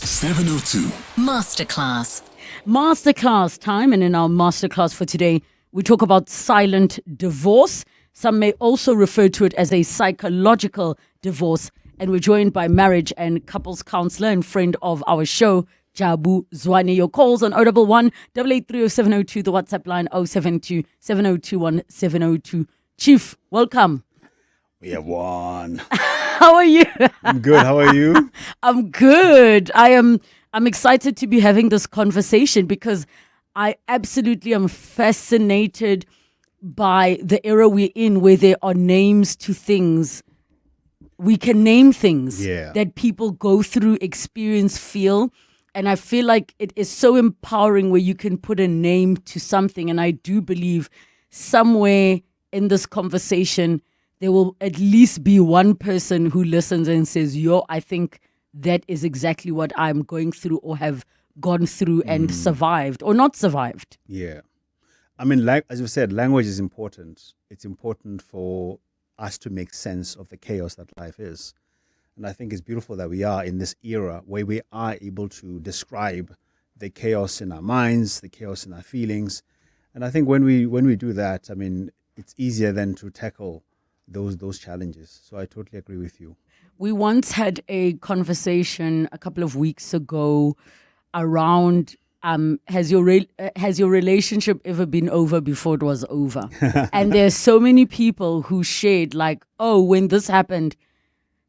702 Masterclass. Masterclass time, and in our masterclass for today, we talk about silent divorce. Some may also refer to it as a psychological divorce. And we're joined by marriage and couples counselor and friend of our show, Jabu Zwane. Your calls on 011 883 702, the WhatsApp line 072 7021 702. Chief, welcome. We have won. How are you? I'm good. How are you? I'm good. I'm excited to be having this conversation because I absolutely am fascinated by the era we're in where there are names to things. We can name things that people go through, experience, feel. And I feel like it is so empowering where you can put a name to something. And I do believe somewhere in this conversation, there will at least be one person who listens and says, I think that is exactly what I'm going through or have gone through and survived or not survived. Yeah. I mean, as you said, language is important. It's important for us to make sense of the chaos that life is. And I think it's beautiful that we are in this era where we are able to describe the chaos in our minds, the chaos in our feelings. And I think when we do that, I mean, it's easier then to tackle those challenges. So I totally agree with you. We once had a conversation a couple of weeks ago around has your relationship ever been over before it was over? And there's so many people who shared like, when this happened,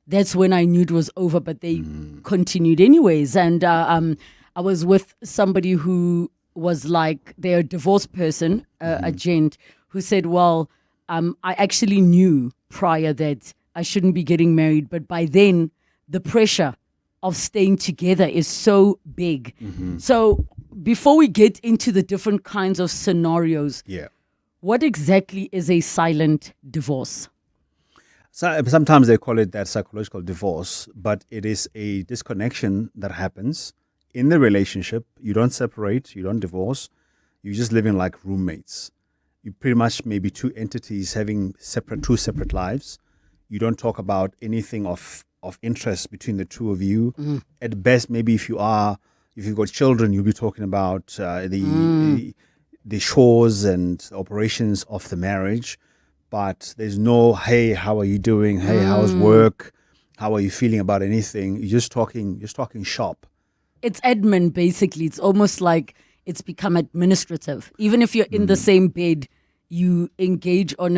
that's when I knew it was over, but they continued anyways. And I was with somebody who was like, they're a divorced person, a gent, who said, well, I actually knew prior that I shouldn't be getting married, but by then the pressure of staying together is so big. So before we get into the different kinds of scenarios, what exactly is a silent divorce? So, sometimes they call it that psychological divorce, but it is a disconnection that happens in the relationship. You don't separate, you don't divorce, you're just living like roommates. You pretty much maybe two entities having two separate lives. You don't talk about anything of interest between the two of you. At best, maybe if you've got children, you'll be talking about the chores and operations of the marriage. But there's no, hey, how are you doing? Hey, how's work? How are you feeling about anything? You're just talking shop. It's admin, basically. It's almost like it's become administrative. Even if you're in the same bed, you engage on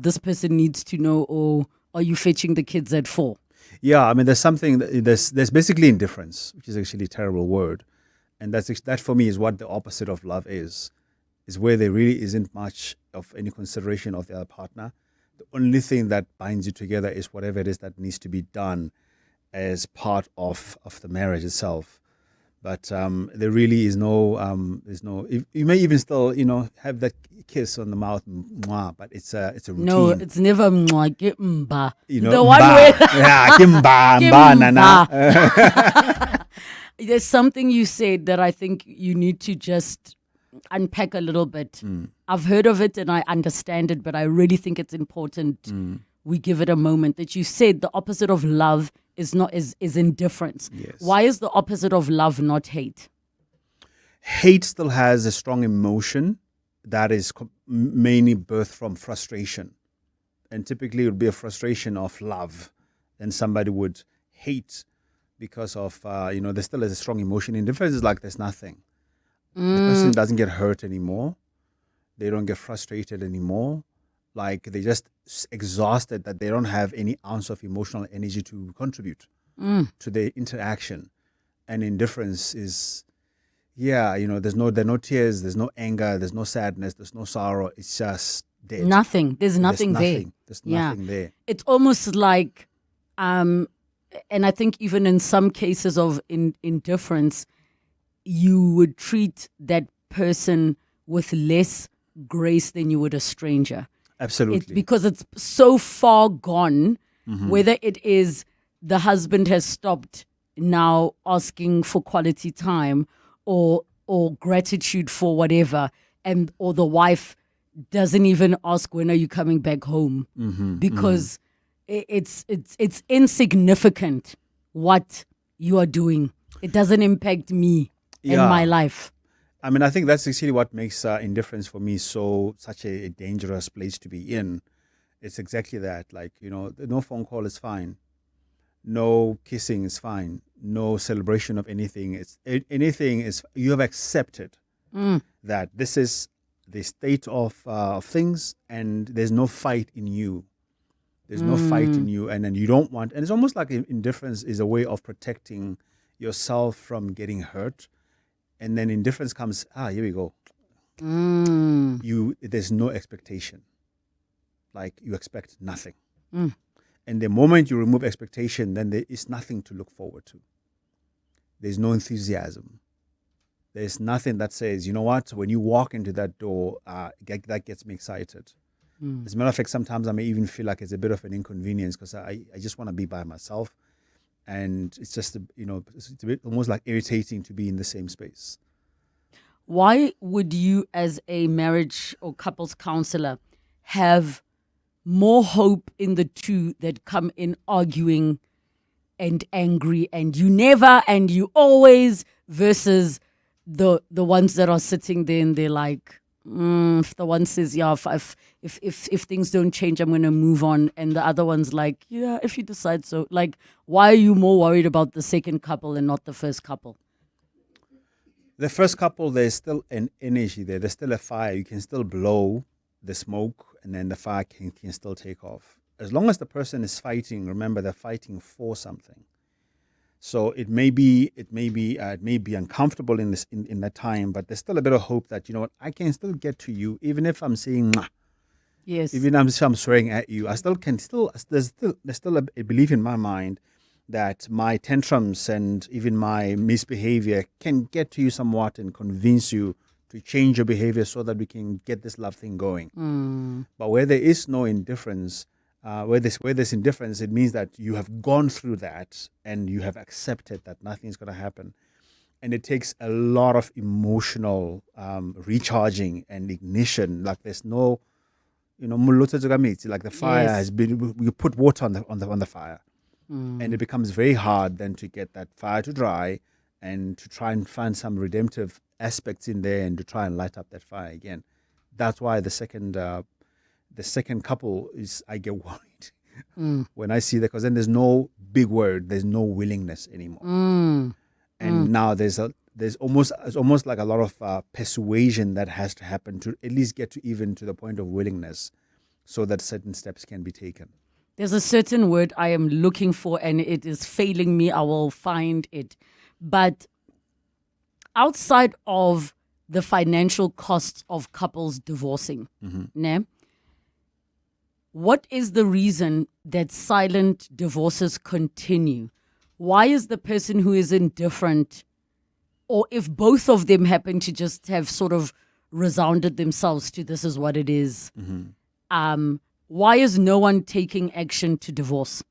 this person needs to know, or are you fetching the kids at 4? Yeah, I mean, there's basically indifference, which is actually a terrible word. And that for me is what the opposite of love is where there really isn't much of any consideration of the other partner. The only thing that binds you together is whatever it is that needs to be done as part of the marriage itself. But there really is there's no. You may even still, have that kiss on the mouth, mwah, but it's a routine. No, it's never mwah, get mba. The one way. Yeah, kimba, nana. There's something you said that I think you need to just unpack a little bit. I've heard of it and I understand it, but I really think it's important we give it a moment. That you said the opposite of love is indifference. Yes. Why is the opposite of love not hate? Hate still has a strong emotion that is mainly birthed from frustration. And typically it would be a frustration of love. And somebody would hate because of, there still is a strong emotion. Indifference is like there's nothing. The person doesn't get hurt anymore. They don't get frustrated anymore. Like they're just exhausted that they don't have any ounce of emotional energy to contribute to the interaction. And indifference is, there are no tears, there's no anger, there's no sadness, there's no sorrow. It's just dead. Nothing. There's nothing there. There's nothing there. It's almost like, and I think even in some cases of indifference, you would treat that person with less grace than you would a stranger. Absolutely. Because it's so far gone, whether it is the husband has stopped now asking for quality time or gratitude for whatever, or the wife doesn't even ask when are you coming back home, because it's insignificant what you are doing. It doesn't impact me in my life. I mean, I think that's actually what makes indifference for me such a dangerous place to be in. It's exactly that. Like, no phone call is fine. No kissing is fine. No celebration of anything. Anything is, you have accepted that this is the state of things, and there's no fight in you. There's no fight in you, and then you don't want. And it's almost like indifference is a way of protecting yourself from getting hurt. And then indifference comes. Here we go. There's no expectation. Like, you expect nothing. And the moment you remove expectation, then there is nothing to look forward to. There's no enthusiasm. There's nothing that says, you know what, when you walk into that door, that gets me excited. As a matter of fact, sometimes I may even feel like it's a bit of an inconvenience because I just want to be by myself. And it's just, it's a bit almost like irritating to be in the same space. Why would you, as a marriage or couples counselor, have more hope in the two that come in arguing and angry and you never and you always, versus the ones that are sitting there and they're like, if the one says, yeah, if things don't change, I'm going to move on, and the other one's like, yeah, if you decide so. Like, why are you more worried about the second couple and not the first couple? The first couple, there's still an energy there. There's still a fire. You can still blow the smoke, and then the fire can still take off. As long as the person is fighting, remember, they're fighting for something. So it may be uncomfortable in that time, but there's still a bit of hope that, you know what, I can still get to you, even if I'm saying, mwah. Yes. Even if I'm swearing at you, there's still a belief in my mind that my tantrums and even my misbehavior can get to you somewhat and convince you to change your behavior so that we can get this love thing going. But where there is no indifference, where there's indifference, it means that you have gone through that and you have accepted that nothing's going to happen. And it takes a lot of emotional recharging and ignition. Like, there's no, like the fire has been, you put water on the fire. And it becomes very hard then to get that fire to dry and to try and find some redemptive aspects in there and to try and light up that fire again. That's why the second couple is, I get worried when I see that, because then there's no big word, there's no willingness anymore. And now it's almost like a lot of persuasion that has to happen to at least get to even to the point of willingness, so that certain steps can be taken. There's a certain word I am looking for and it is failing me. I will find it. But outside of the financial costs of couples divorcing, what is the reason that silent divorces continue? Why is the person who is indifferent, or if both of them happen to just have sort of resounded themselves to this is what it is, why is no one taking action to divorce?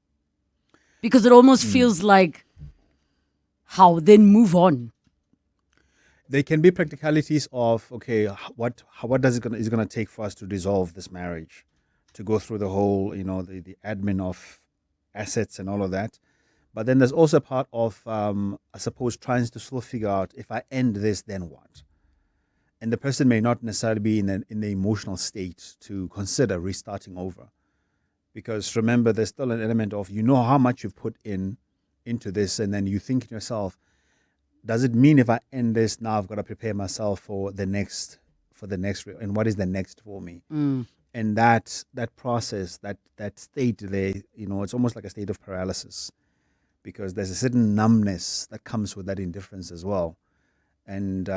Because it almost feels like, how then move on? There can be practicalities of, okay, what is it going to take for us to dissolve this marriage, to go through the whole, the admin of assets and all of that. But then there's also a part of, I suppose, trying to still figure out, if I end this, then what? And the person may not necessarily be in the emotional state to consider restarting over. Because remember, there's still an element of, how much you've put into this, and then you think to yourself, does it mean if I end this, now I've got to prepare myself for the next, and what is the next for me? And that process, that state there, it's almost like a state of paralysis, because there's a certain numbness that comes with that indifference as well. And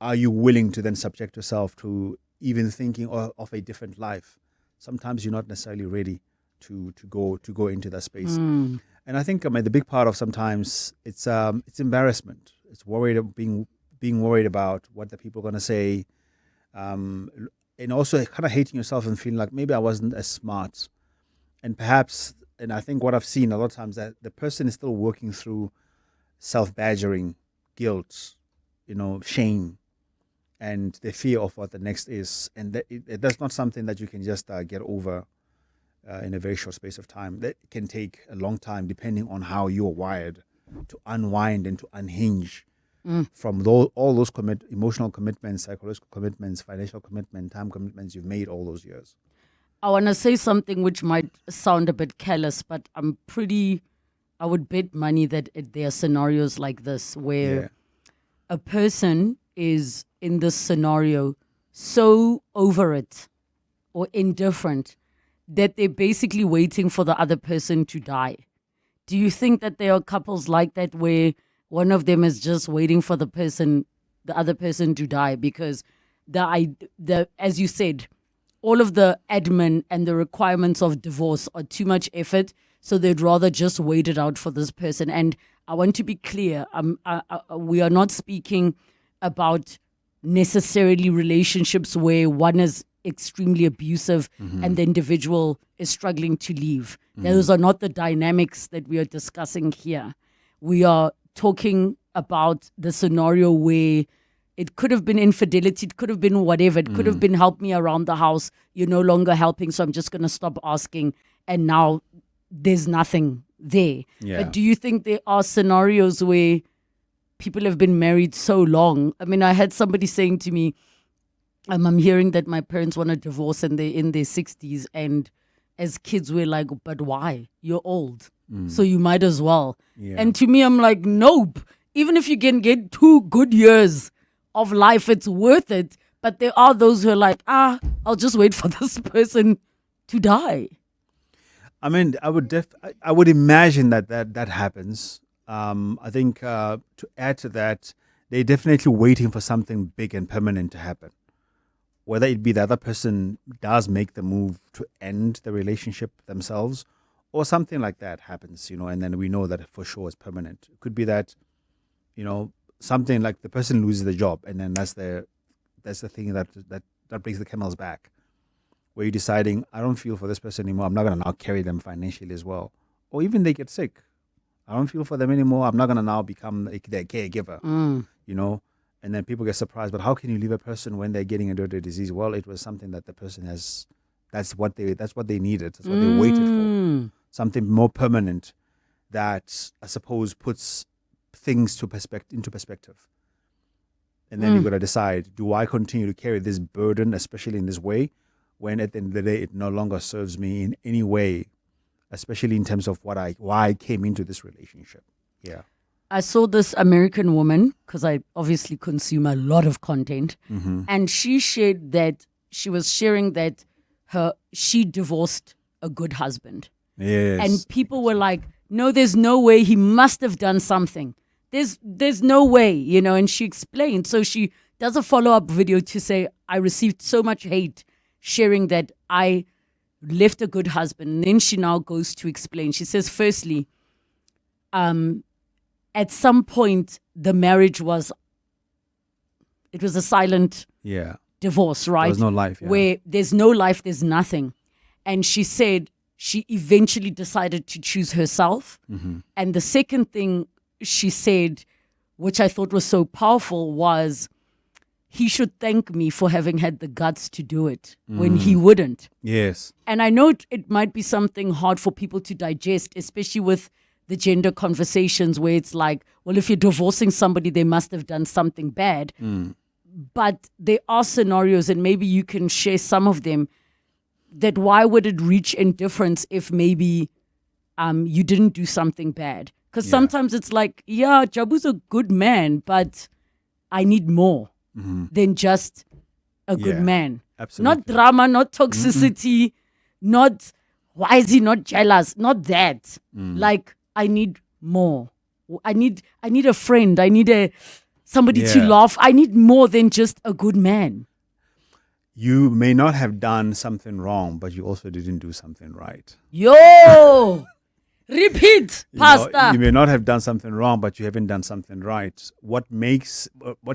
are you willing to then subject yourself to even thinking of a different life? Sometimes you're not necessarily ready to go into that space. And I think the big part of sometimes it's embarrassment. It's being worried about what the people are going to say, and also kind of hating yourself and feeling like maybe I wasn't as smart. And perhaps, and I think what I've seen a lot of times, that the person is still working through self-badgering, guilt, shame, and the fear of what the next is. And that's not something that you can just get over in a very short space of time. That can take a long time, depending on how you're wired unwind and to unhinge from all those emotional commitments, psychological commitments, financial commitment, time commitments you've made all those years? I want to say something which might sound a bit careless, but I would bet money that there are scenarios like this where a person is in this scenario so over it or indifferent that they're basically waiting for the other person to die. Do you think that there are couples like that where one of them is just waiting for the other person to die? Because as you said, all of the admin and the requirements of divorce are too much effort, so they'd rather just wait it out for this person. And I want to be clear, we are not speaking about necessarily relationships where one is extremely abusive and the individual is struggling to leave. Those are not the dynamics that we are discussing here. We are talking about the scenario where it could have been infidelity, it could have been whatever, it could have been help me around the house, you're no longer helping, so I'm just going to stop asking, and now there's nothing there. Yeah. But do you think there are scenarios where people have been married so long? I mean, I had somebody saying to me, I'm hearing that my parents want a divorce and they're in their 60s, and as kids we're like, but why? You're old, so you might as well. Yeah. And to me, I'm like, nope. Even if you can get 2 good years of life, it's worth it. But there are those who are like, I'll just wait for this person to die. I mean, I would imagine that happens. I think to add to that, they're definitely waiting for something big and permanent to happen. Whether it be the other person does make the move to end the relationship themselves, or something like that happens, and then we know that for sure it's permanent. It could be that, something like the person loses the job, and then that's the thing that breaks the camel's back, where you're deciding, I don't feel for this person anymore. I'm not going to now carry them financially as well. Or even they get sick. I don't feel for them anymore. I'm not going to now become their caregiver, And then people get surprised, but how can you leave a person when they're getting a dirty disease? Well, it was something that the person has, that's what they needed. That's what they waited for. Something more permanent that, I suppose, puts things into perspective. And then you've got to decide, do I continue to carry this burden, especially in this way, when at the end of the day it no longer serves me in any way, especially in terms of why I came into this relationship. Yeah. I saw this American woman, because I obviously consume a lot of content, and she was sharing that she divorced a good husband. Yes. And people were like, no, there's no way, he must have done something. There's no way, and she explained. So she does a follow-up video to say, I received so much hate sharing that I left a good husband. And then she now goes to explain. She says, firstly, at some point, the marriage was a silent divorce, right? There was no life. Yeah. Where there's no life, there's nothing. And she said she eventually decided to choose herself. And the second thing she said, which I thought was so powerful, was he should thank me for having had the guts to do it when he wouldn't. Yes. And I know it might be something hard for people to digest, especially with the gender conversations where it's like, well, if you're divorcing somebody, they must have done something bad. But there are scenarios, and maybe you can share some of them, that why would it reach indifference if maybe you didn't do something bad? Because sometimes it's like, yeah, Jabu's a good man, but I need more than just a good man. Absolutely. Not drama, not toxicity, not why is he not jealous? Not that. Like, I need more. I need a friend. I need somebody to laugh. I need more than just a good man. You may not have done something wrong, but you also didn't do something right. Yo! Repeat, Pastor. You may not have done something wrong, but you haven't done something right. What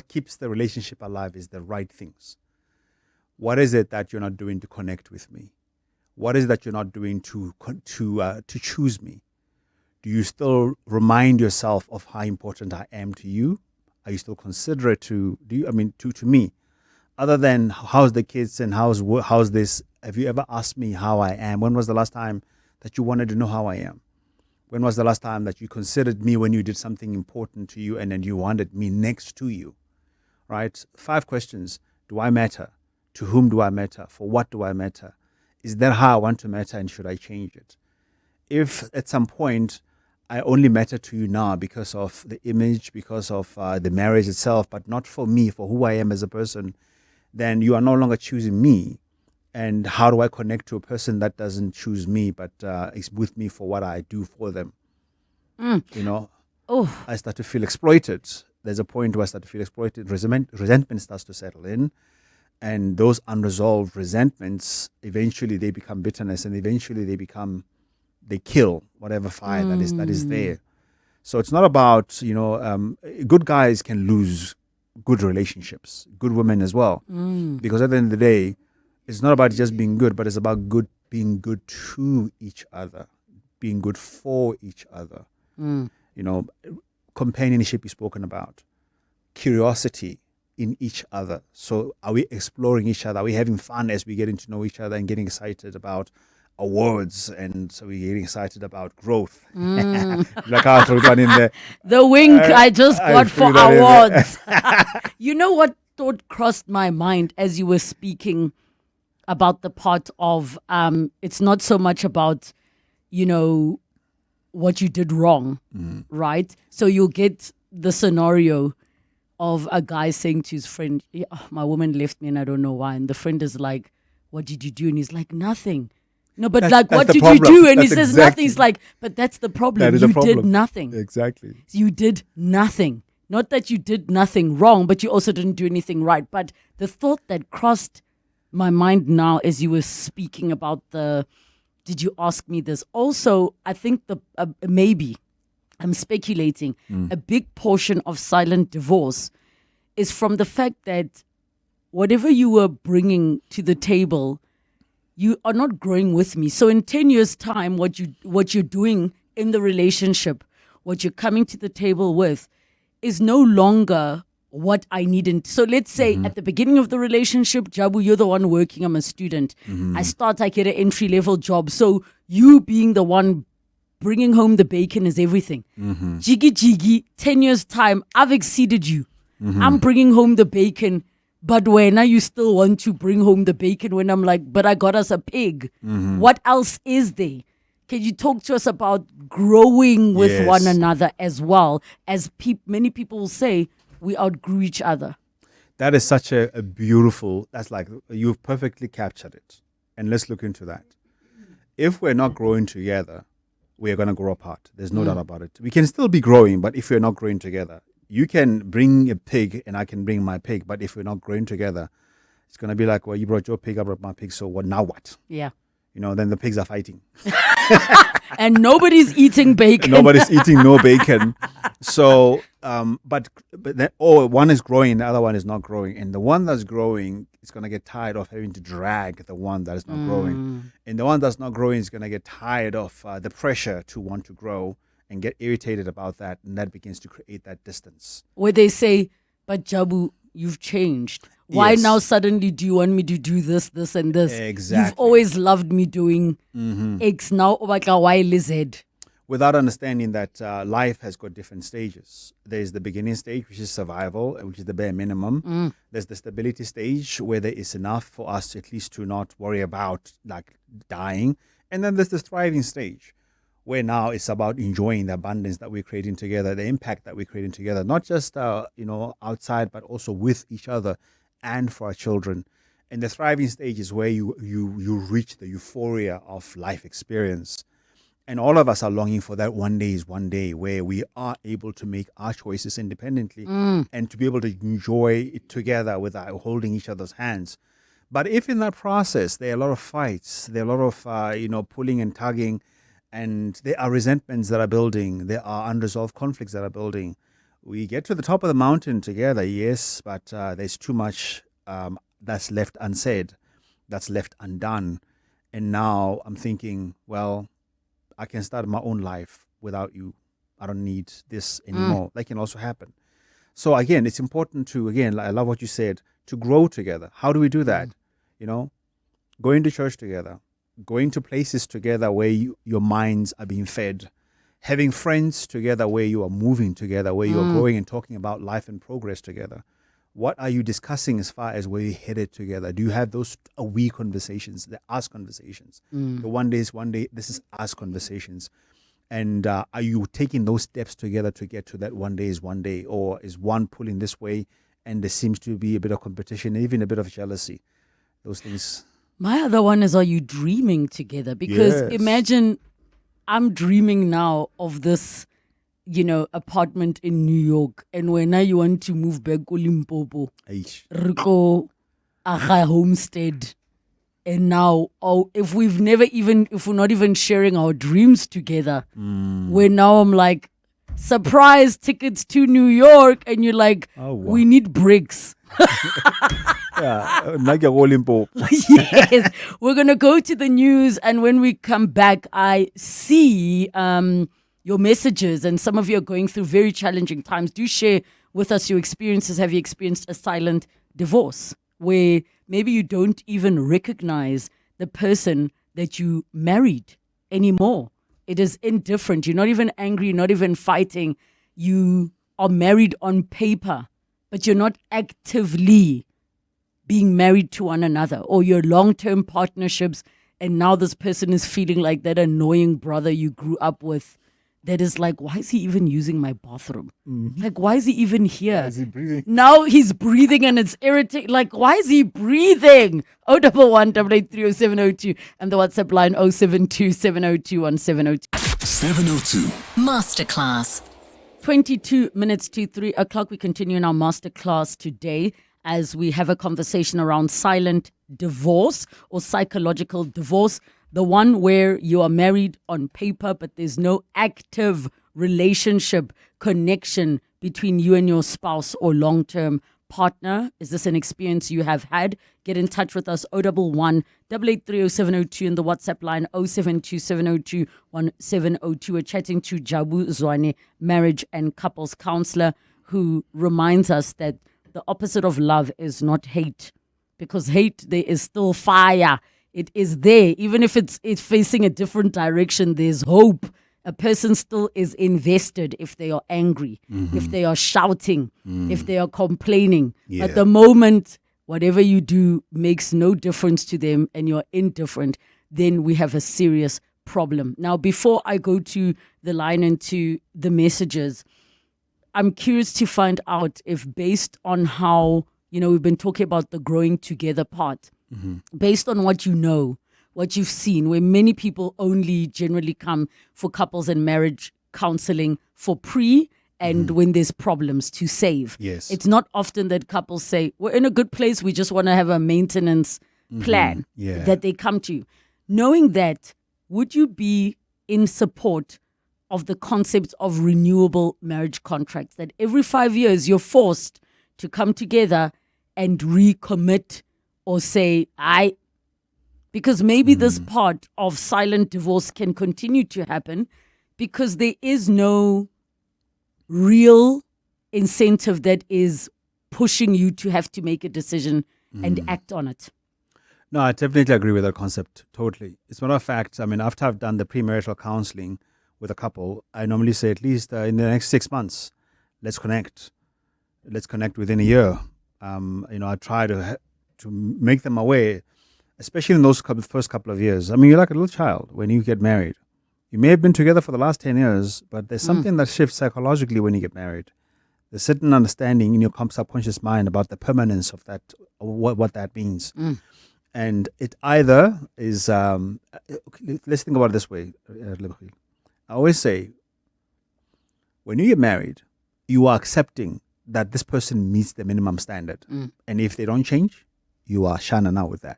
keeps the relationship alive is the right things. What is it that you're not doing to connect with me? What is it that you're not doing to choose me? Do you still remind yourself of how important I am to you? Are you still considerate to me? Other than how's the kids and how's this? Have you ever asked me how I am? When was the last time that you wanted to know how I am? When was the last time that you considered me when you did something important to you and then you wanted me next to you? Right? 5 questions. Do I matter? To whom do I matter? For what do I matter? Is that how I want to matter, and should I change it? If at some point I only matter to you now because of the image, because of the marriage itself, but not for me, for who I am as a person, then you are no longer choosing me. And how do I connect to a person that doesn't choose me, but is with me for what I do for them? You know, I start to feel exploited. There's a point where I start to feel exploited. Resentment starts to settle in. And those unresolved resentments, eventually they become bitterness, and eventually they kill whatever fire that is there. So it's not about, good guys can lose good relationships, good women as well. Because at the end of the day, it's not about just being good, but it's about being good to each other, being good for each other. Companionship is spoken about, curiosity in each other. So are we exploring each other? Are we having fun as we getting to know each other and getting excited about awards? And so we're getting excited about growth. Like I threw one in there. The wink I just got for awards. You know what thought crossed my mind as you were speaking about the part of it's not so much about, what you did wrong, right? So you'll get the scenario of a guy saying to his friend, my woman left me and I don't know why. And the friend is like, what did you do? And he's like, nothing. No, but what did you do? And he says nothing. He's like, but that's the problem. You did nothing. Exactly. You did nothing. Not that you did nothing wrong, but you also didn't do anything right. But the thought that crossed my mind now as you were speaking about did you ask me this? Also, I think maybe, I'm speculating, a big portion of silent divorce is from the fact that whatever you were bringing to the table, you are not growing with me. So in 10 years' time, what you're doing in the relationship, what you're coming to the table with, is no longer what I need. So let's say at the beginning of the relationship, Jabu, you're the one working, I'm a student. I get an entry-level job. So you being the one bringing home the bacon is everything. Jiggy, 10 years' time, I've exceeded you. I'm bringing home the bacon. But when you still want to bring home the bacon, when I'm like, but I got us a pig. What else is there? Can you talk to us about growing with one another as well? As many people will say, we outgrew each other. That is such a beautiful, that's like, you've perfectly captured it. And let's look into that. If we're not growing together, we're going to grow apart. There's no doubt about it. We can still be growing, but if we're not growing together, you can bring a pig and I can bring my pig. But if we're not growing together, it's going to be like, well, you brought your pig, I brought my pig. So what? Now what? Yeah. Then the pigs are fighting. And nobody's eating bacon. Nobody's eating no bacon. So, but then, one is growing, the other one is not growing. And the one that's growing is going to get tired of having to drag the one that is not growing. And the one that's not growing is going to get tired of the pressure to want to grow and get irritated about that. And that begins to create that distance. Where they say, but Jabu, you've changed. Why now suddenly do you want me to do this, this, and this? Exactly. You've always loved me doing X. Now, why Z? Without understanding that life has got different stages. There's the beginning stage, which is survival, which is the bare minimum. There's the stability stage, where there is enough for us at least to not worry about like dying. And then there's the thriving stage, where now it's about enjoying the abundance that we're creating together, the impact that we're creating together, not just outside, but also with each other and for our children. And the thriving stage is where you reach the euphoria of life experience. And all of us are longing for that one day where we are able to make our choices independently and to be able to enjoy it together without holding each other's hands. But if in that process there are a lot of fights, there are a lot of pulling and tugging, and there are resentments that are building, there are unresolved conflicts that are building, we get to the top of the mountain together, yes, but there's too much that's left unsaid, that's left undone. And now I'm thinking, well, I can start my own life without you. I don't need this anymore. That can also happen. So again, it's important to, I love what you said, to grow together. How do we do that? Going to church together, going to places together where your minds are being fed, having friends together where you are moving together, where you are growing and talking about life and progress together. What are you discussing as far as where you're headed together? Do you have those we conversations, the us conversations? The one day, this is us conversations. And are you taking those steps together to get to that one day is one day? Or is one pulling this way and there seems to be a bit of competition, even a bit of jealousy? Those things. My other one is, are you dreaming together? Because Yes. imagine I'm dreaming now of this, apartment in New York, and when now you want to move back to Limpopo, Aish. Rico, Aga homestead, and now, if we're not even sharing our dreams together, where now I'm like, surprise tickets to New York, and you're like, Oh, wow. we need bricks. Yeah, like a rolling ball. Yes, we're gonna go to the news, and when we come back, I see your messages, and some of you are going through very challenging times. Do share with us your experiences. Have you experienced a silent divorce where maybe you don't even recognize the person that you married anymore? It is indifferent. You're not even angry. You're not even fighting. You are married on paper, but you're not actively being married to one another, or your long-term partnerships, and now this person is feeling like that annoying brother you grew up with that is like, why is he even using my bathroom? Like, why is he even here? Is he breathing? Now he's breathing and it's irritating. Like, why is he breathing? 011-883-0702 and the WhatsApp line 072-702-1702. 702. Masterclass. 22 minutes to 3 o'clock. We continue in our masterclass today as we have a conversation around silent divorce or psychological divorce. The one where you are married on paper, but there's no active relationship connection between you and your spouse or long-term partner. Is this an experience you have had? Get in touch with us, 011-883-0702 and the WhatsApp line 072-702-1702. We're chatting to Jabu Zwane, Marriage and Couples Counsellor, who reminds us that the opposite of love is not hate, because hate, there is still fire. It is there. Even if it's facing a different direction, there's hope. A person still is invested if they are angry, if they are shouting, if they are complaining. Yeah. At the moment, whatever you do makes no difference to them and you're indifferent, then we have a serious problem. Now, before I go to the line and to the messages, I'm curious to find out if, based on how, we've been talking about the growing together part, based on what you know, what you've seen, where many people only generally come for couples and marriage counseling for and when there's problems to save. Yes. It's not often that couples say, we're in a good place, we just want to have a maintenance plan that they come to. Knowing that, would you be in support of the concept of renewable marriage contracts, that every 5 years you're forced to come together and recommit or say, because maybe this part of silent divorce can continue to happen because there is no real incentive that is pushing you to have to make a decision and act on it? No, I definitely agree with that concept. Totally. It's a matter of fact, after I've done the premarital counseling with a couple, I normally say at least in the next 6 months, let's connect. Let's connect within a year. I try to make them aware, especially in those first couple of years. You're like a little child when you get married. You may have been together for the last 10 years, but there's something that shifts psychologically when you get married. There's certain understanding in your subconscious mind about the permanence of that, or what that means. And it either is, let's think about it this way. I always say, when you get married, you are accepting that this person meets the minimum standard. And if they don't change, you are shining out with that.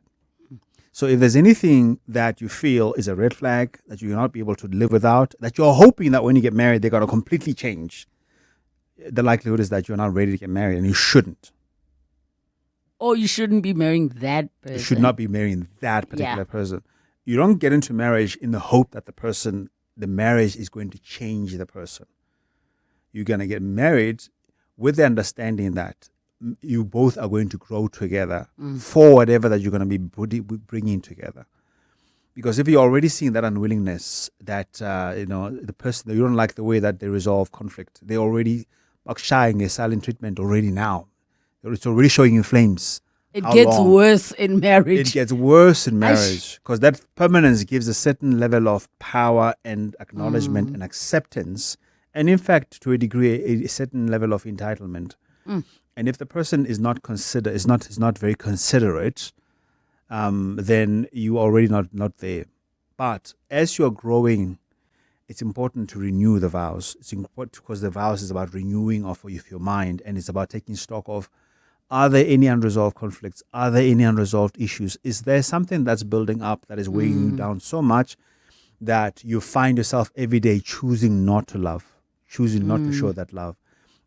So if there's anything that you feel is a red flag, that you'll not be able to live without, that you're hoping that when you get married, they're going to completely change, the likelihood is that you're not ready to get married, and you shouldn't. Or you shouldn't be marrying that person. You should not be marrying that particular person. You don't get into marriage in the hope that the marriage is going to change the person. You're going to get married with the understanding that you both are going to grow together for whatever that you're going to be bringing together. Because if you're already seeing that unwillingness, that the person, you don't like the way that they resolve conflict, they're already shying a silent treatment already now. It's already showing you flames. It How gets long? worse in marriage. It gets worse in marriage because that permanence gives a certain level of power and acknowledgement and acceptance, and in fact, to a degree, a certain level of entitlement. And if the person is not very considerate, then you are already not there. But as you are growing, it's important to renew the vows. It's important because the vows is about renewing of your mind, and it's about taking stock of, are there any unresolved conflicts? Are there any unresolved issues? Is there something that's building up that is weighing you down so much that you find yourself every day choosing not to love, choosing not to show that love?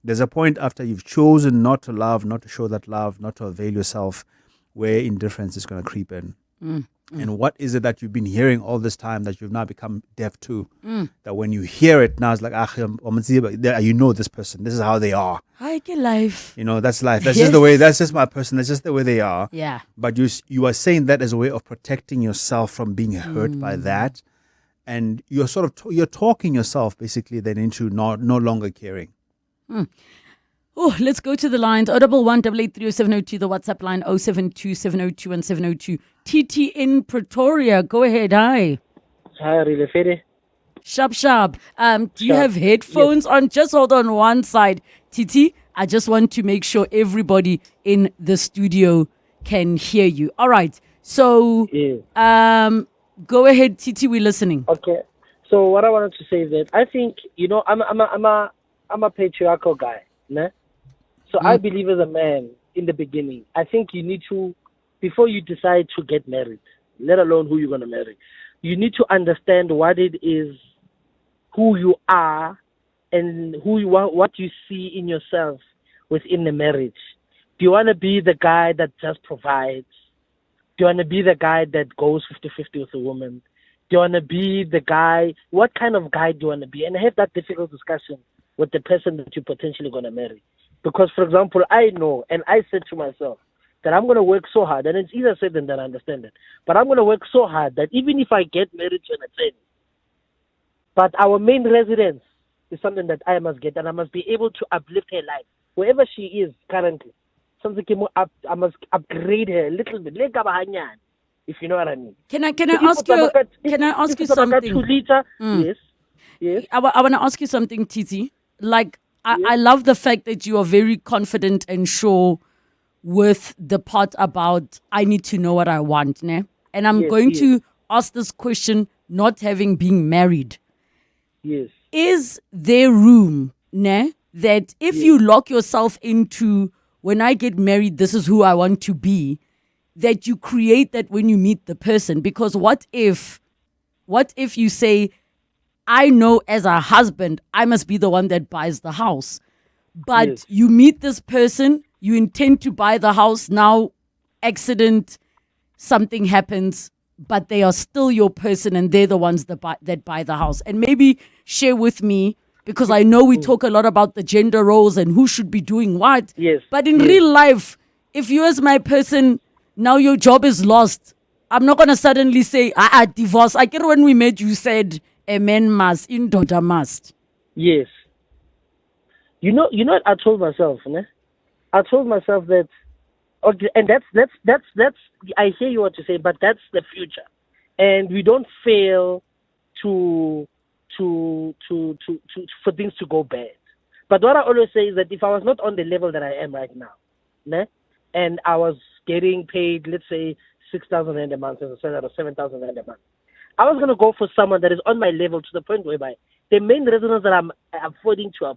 There's a point after you've chosen not to love, not to show that love, not to avail yourself, where indifference is going to creep in. And what is it that you've been hearing all this time that you've now become deaf to? That when you hear it now, it's like, you know this person. This is how they are. Hi, life. That's life. That's just the way. That's just my person. That's just the way they are. Yeah. But you are saying that as a way of protecting yourself from being hurt by that, and you're you're talking yourself basically then into no longer caring. Oh, let's go to the lines. 011 883 0702, the WhatsApp line 072 702 and 702. TT in Pretoria. Go ahead. Hi. Hi, Relebogile. Sharp. Do you have headphones on? Just hold on one side. TT, I just want to make sure everybody in the studio can hear you. All right. So, go ahead, TT. We're listening. Okay. So what I wanted to say is that I think, I'm a patriarchal guy, né? So I believe as a man in the beginning, I think you need to, before you decide to get married, let alone who you're going to marry, you need to understand what it is, who you are, and what you see in yourself within the marriage. Do you want to be the guy that just provides? Do you want to be the guy that goes 50-50 with a woman? Do you want to be the guy, what kind of guy do you want to be? And have that difficult discussion with the person that you're potentially going to marry. Because, for example, I know, and I said to myself, that I'm going to work so hard, and it's easier said than done, I understand it, but I'm going to work so hard that even if I get married to an attorney, but our main residence is something that I must get, and I must be able to uplift her life, wherever she is currently. Something I must upgrade her a little bit, if you know what I mean. Can I ask you something? Yes. I want to ask you something, Titi. Like, I love the fact that you are very confident and sure with the part about I need to know what I want, ne? And I'm going to ask this question not having been married. Yes. Is there room, ne, that if you lock yourself into when I get married, this is who I want to be, that you create that when you meet the person? Because what if you say, I know as a husband, I must be the one that buys the house. But you meet this person, you intend to buy the house, now accident, something happens, but they are still your person and they're the ones that buy the house. And maybe share with me, because I know we talk a lot about the gender roles and who should be doing what. Yes. But in real life, if you as my person, now your job is lost, I'm not going to suddenly say, divorce. I get when we met, you said, a man must, indoda must. Yes. You know what I told myself, ne? I told myself that, okay, and that's I hear you what you say, but that's the future. And we don't fail to for things to go bad. But what I always say is that if I was not on the level that I am right now, ne? And I was getting paid, let's say, 6,000 rand a month, or 7,000 rand a month, I was going to go for someone that is on my level to the point whereby the main residence that I'm affording to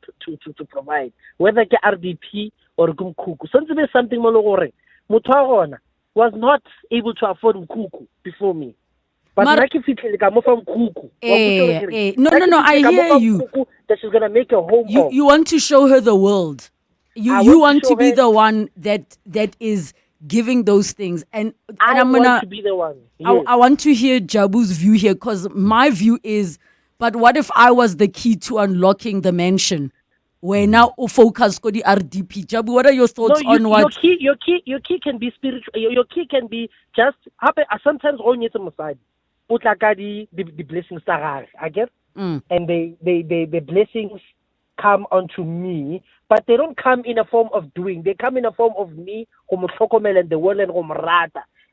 provide, whether it's RDP or Kumkuku, something was not able to afford Mkuku before me. But no, I hear you. That she's going to make a home. You want to show her the world. You want to be the one that is giving those things, and I'm gonna want to be the one. Yes. I want to hear Jabu's view here, because my view is, but what if I was the key to unlocking the mansion? Where now focus on the RDP. Jabu, what are your thoughts on what? Your key can be spiritual. Your key can be just sometimes on your side. the blessings I get, and the blessings come onto me, but they don't come in a form of doing. They come in a form of me, and the world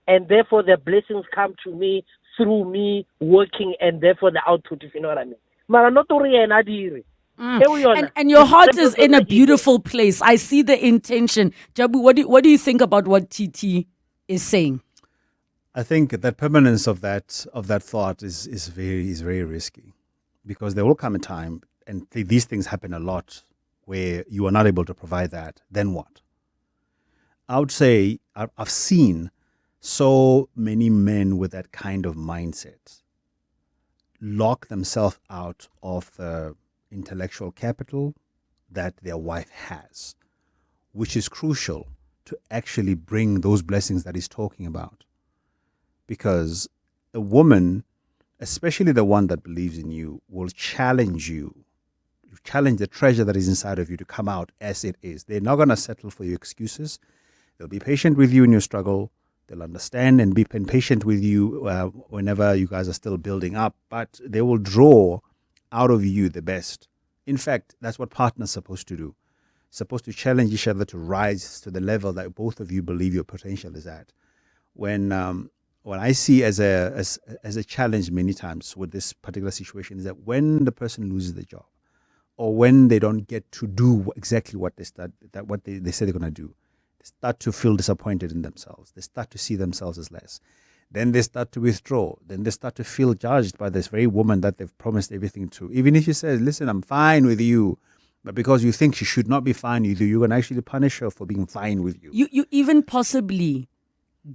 and therefore the blessings come to me through me working, and therefore the output, if you know what I mean. Mara not and your heart is in a beautiful place. I see the intention. Jabu, what do you think about what TT is saying? I think that permanence of that thought is very risky, because there will come a time, and these things happen a lot, where you are not able to provide that. Then what? I would say I've seen so many men with that kind of mindset lock themselves out of the intellectual capital that their wife has, which is crucial to actually bring those blessings that he's talking about. Because a woman, especially the one that believes in you, will challenge the treasure that is inside of you to come out as it is. They're not going to settle for your excuses. They'll be patient with you in your struggle. They'll understand and be patient with you whenever you guys are still building up, but they will draw out of you the best. In fact, that's what partners are supposed to do. Supposed to challenge each other to rise to the level that both of you believe your potential is at. When I see as a challenge many times with this particular situation is that when the person loses the job, or when they don't get to do exactly what they say they're going to do, they start to feel disappointed in themselves. They start to see themselves as less. Then they start to withdraw. Then they start to feel judged by this very woman that they've promised everything to. Even if she says, listen, I'm fine with you, but because you think she should not be fine with you, you're going to actually punish her for being fine with you. You even possibly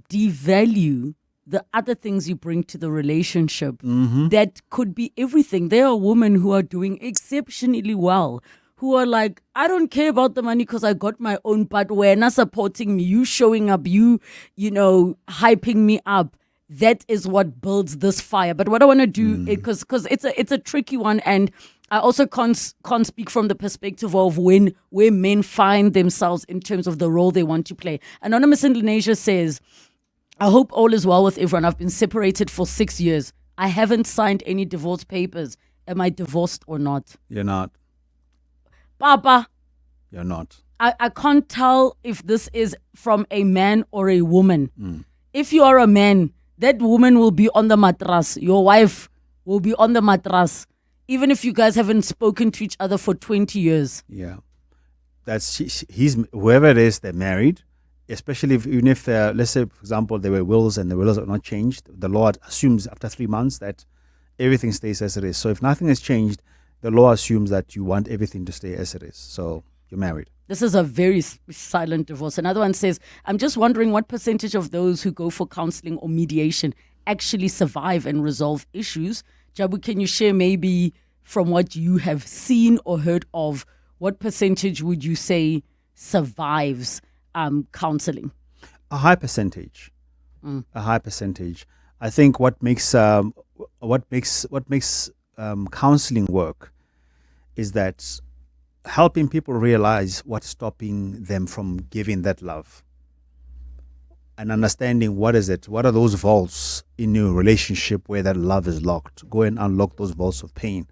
devalue the other things you bring to the relationship. That could be everything. There are women who are doing exceptionally well, who are like, I don't care about the money because I got my own, but we're not supporting me. You showing up, you hyping me up. That is what builds this fire. But what I want to do, because it's a tricky one, and I also can't speak from the perspective of where men find themselves in terms of the role they want to play. Anonymous in Indonesia says, I hope all is well with everyone. I've been separated for 6 years. I haven't signed any divorce papers. Am I divorced or not? You're not. Papa. You're not. I can't tell if this is from a man or a woman. If you are a man, that woman will be on the mattress. Your wife will be on the mattress. Even if you guys haven't spoken to each other for 20 years. Yeah. He's whoever it is, they're married. Especially even if, let's say, for example, there were wills and the wills are not changed, the law assumes after 3 months that everything stays as it is. So if nothing has changed, the law assumes that you want everything to stay as it is. So you're married. This is a very silent divorce. Another one says, I'm just wondering what percentage of those who go for counseling or mediation actually survive and resolve issues. Jabu, can you share maybe from what you have seen or heard of, what percentage would you say survives counseling? A high percentage. A high percentage. I think what makes counseling work is that helping people realize what's stopping them from giving that love, and understanding what is it, what are those vaults in your relationship where that love is locked. Go and unlock those vaults of pain,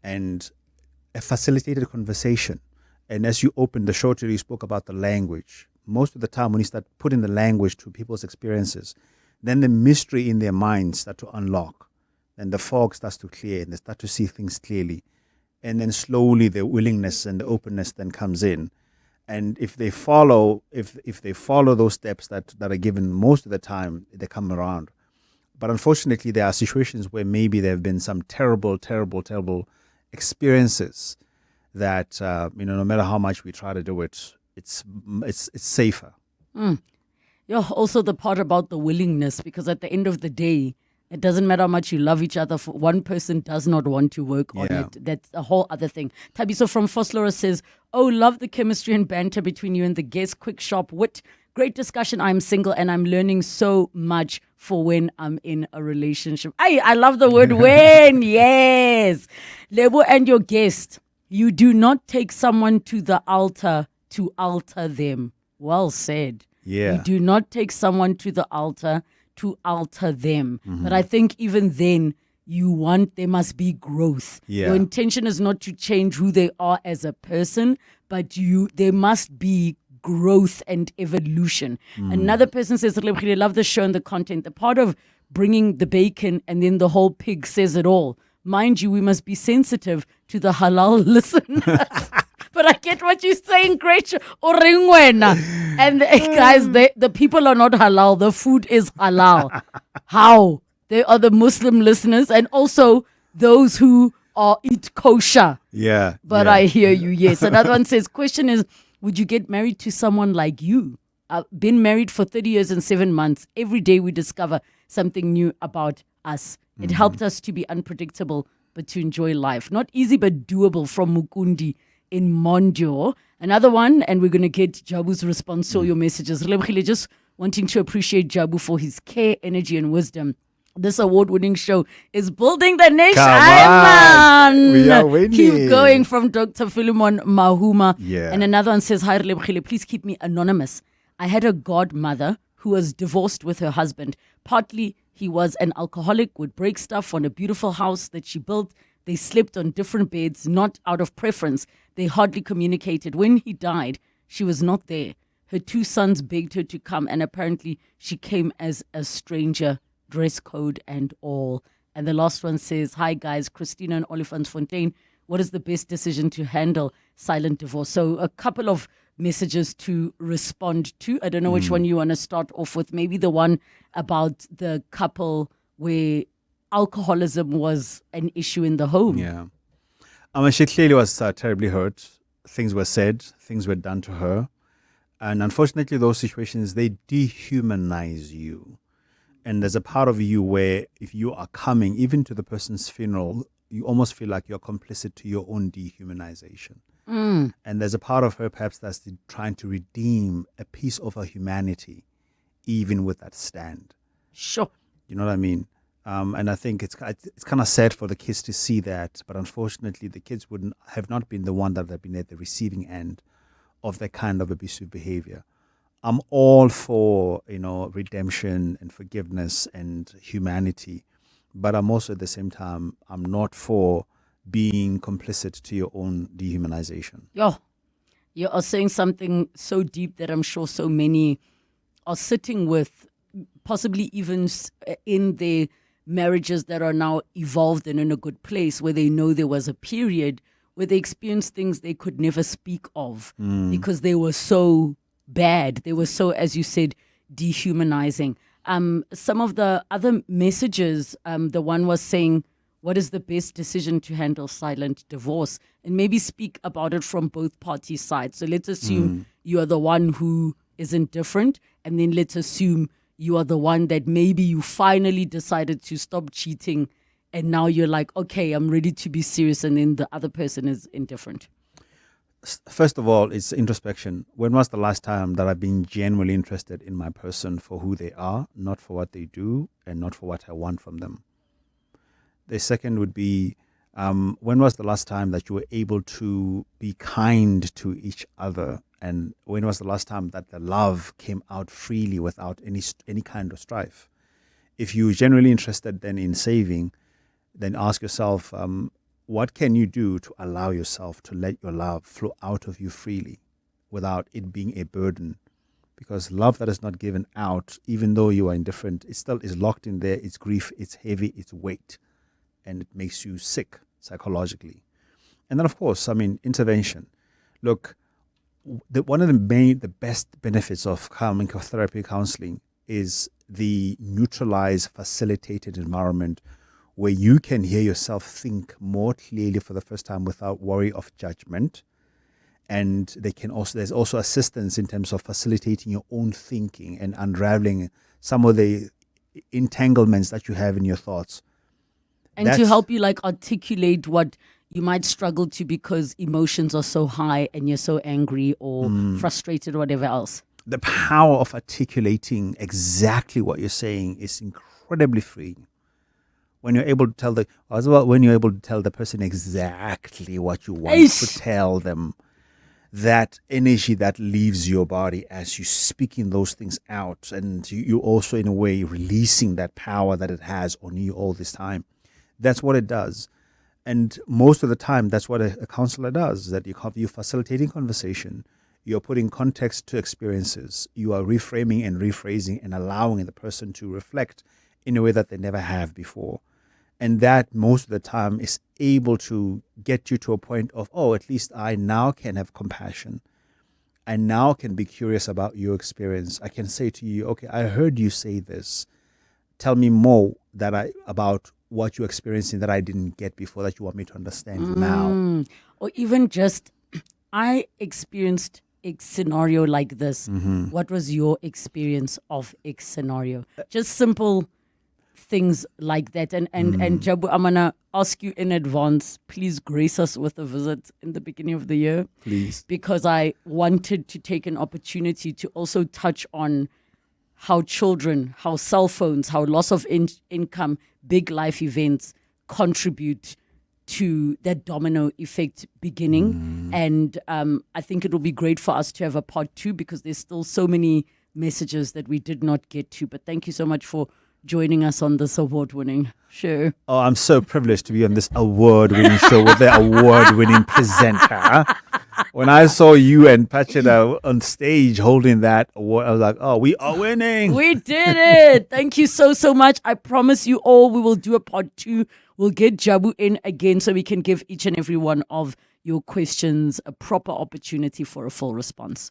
and a facilitated conversation. And as you opened the show today, you spoke about the language. Most of the time when you start putting the language to people's experiences, then the mystery in their minds start to unlock, and the fog starts to clear, and they start to see things clearly. And then slowly the willingness and the openness then comes in. And if they follow those steps that are given, most of the time they come around. But unfortunately, there are situations where maybe there have been some terrible experiences that no matter how much we try to do it, it's safer. You're also the part about the willingness, because at the end of the day, it doesn't matter how much you love each other. One person does not want to work on it. That's a whole other thing. Tabiso from Foslora says, oh, love the chemistry and banter between you and the guest. Quick, sharp wit. Great discussion. I'm single and I'm learning so much for when I'm in a relationship. I love the word when. Yes. Lebo and your guest, you do not take someone to the altar to alter them. Well said. Yeah. You do not take someone to the altar to alter them. But I think even then, there must be growth. Yeah. Your intention is not to change who they are as a person, but there must be growth and evolution. Another person says, "Relebogile, I love the show and the content. The part of bringing the bacon and then the whole pig says it all. Mind you, we must be sensitive to the halal listeners." But I get what you're saying, great show. And guys, the people are not halal. The food is halal. How? They are the Muslim listeners and also those who eat kosher. Yeah. But yeah. I hear you, yes. Another one says, question is, would you get married to someone like you? I've been married for 30 years and 7 months. Every day we discover something new about us. It helped us to be unpredictable, but to enjoy life. Not easy, but doable, from Mukundi in Mondio. Another one, and we're going to get Jabu's response to all your messages. Relebogile, just wanting to appreciate Jabu for his care, energy, and wisdom. This award-winning show is building the nation. Come on. We are winning. Keep going, from Dr. Philemon Mahuma. Yeah. And another one says, "Hi, Relebogile, please keep me anonymous. I had a godmother who was divorced with her husband. Partly he was an alcoholic, would break stuff on a beautiful house that she built. They slept on different beds, not out of preference. They hardly communicated. When he died, she was not there. Her 2 sons begged her to come, and apparently she came as a stranger, dress code and all." And the last one says, "Hi guys, Christina and Olifantsfontein. What is the best decision to handle silent divorce?" So a couple of messages to respond to. I don't know which one you want to start off with. Maybe the one about the couple where alcoholism was an issue in the home. Yeah. She clearly was terribly hurt. Things were said, things were done to her. And unfortunately, those situations, they dehumanize you. And there's a part of you where if you are coming, even to the person's funeral, you almost feel like you're complicit to your own dehumanization. And there's a part of her perhaps that's trying to redeem a piece of her humanity, even with that stand. Sure. You know what I mean? And I think it's kind of sad for the kids to see that, but unfortunately the kids have not been the one that have been at the receiving end of that kind of abusive behavior. I'm all for, redemption and forgiveness and humanity, but I'm also at the same time, I'm not for being complicit to your own dehumanization. Yo, you are saying something so deep that I'm sure so many are sitting with, possibly even in their marriages that are now evolved and in a good place, where they know there was a period where they experienced things they could never speak of because they were so bad. They were so, as you said, dehumanizing. Some of the other messages, the one was saying, what is the best decision to handle silent divorce? And maybe speak about it from both parties' sides. So let's assume you are the one who is indifferent, and then let's assume you are the one that maybe you finally decided to stop cheating, and now you're like, okay, I'm ready to be serious, and then the other person is indifferent. First of all, it's introspection. When was the last time that I've been genuinely interested in my person for who they are, not for what they do, and not for what I want from them? The second would be, when was the last time that you were able to be kind to each other? And when was the last time that the love came out freely without any kind of strife? If you're genuinely interested then in saving, then ask yourself, what can you do to allow yourself to let your love flow out of you freely without it being a burden? Because love that is not given out, even though you are indifferent, it still is locked in there. It's grief, it's heavy, it's weight, and it makes you sick psychologically. And then, of course, intervention. Look, one of the best benefits of therapy counseling is the neutralized, facilitated environment where you can hear yourself think more clearly for the first time without worry of judgment. And there's also assistance in terms of facilitating your own thinking and unraveling some of the entanglements that you have in your thoughts. And to help you articulate what you might struggle to because emotions are so high and you're so angry or frustrated or whatever else. The power of articulating exactly what you're saying is incredibly freeing. When you're able to tell the person exactly what you want to tell them, that energy that leaves your body as you speaking those things out, and you also in a way releasing that power that it has on you all this time. That's what it does. And most of the time, that's what a counselor does, that you're facilitating conversation, you're putting context to experiences, you are reframing and rephrasing and allowing the person to reflect in a way that they never have before. And that most of the time is able to get you to a point of, oh, at least I now can have compassion. I now can be curious about your experience. I can say to you, okay, I heard you say this. Tell me more about what you're experiencing that I didn't get before, that you want me to understand now. Or even just, I experienced X scenario like this. What was your experience of X scenario? Just simple things like that. And Jabu, I'm going to ask you in advance, please grace us with a visit in the beginning of the year. Please. Because I wanted to take an opportunity to also touch on how children, how cell phones, how loss of income, big life events contribute to that domino effect beginning. And I think it will be great for us to have a part 2 because there's still so many messages that we did not get to. But thank you so much for joining us on this award-winning show. Oh, I'm so privileged to be on this award-winning show with the award-winning presenter. When I saw you and Pachida on stage holding that award, I was like, oh, we are winning. We did it. Thank you so much. I promise you all we will do a part 2. We'll get Jabu in again so we can give each and every one of your questions a proper opportunity for a full response.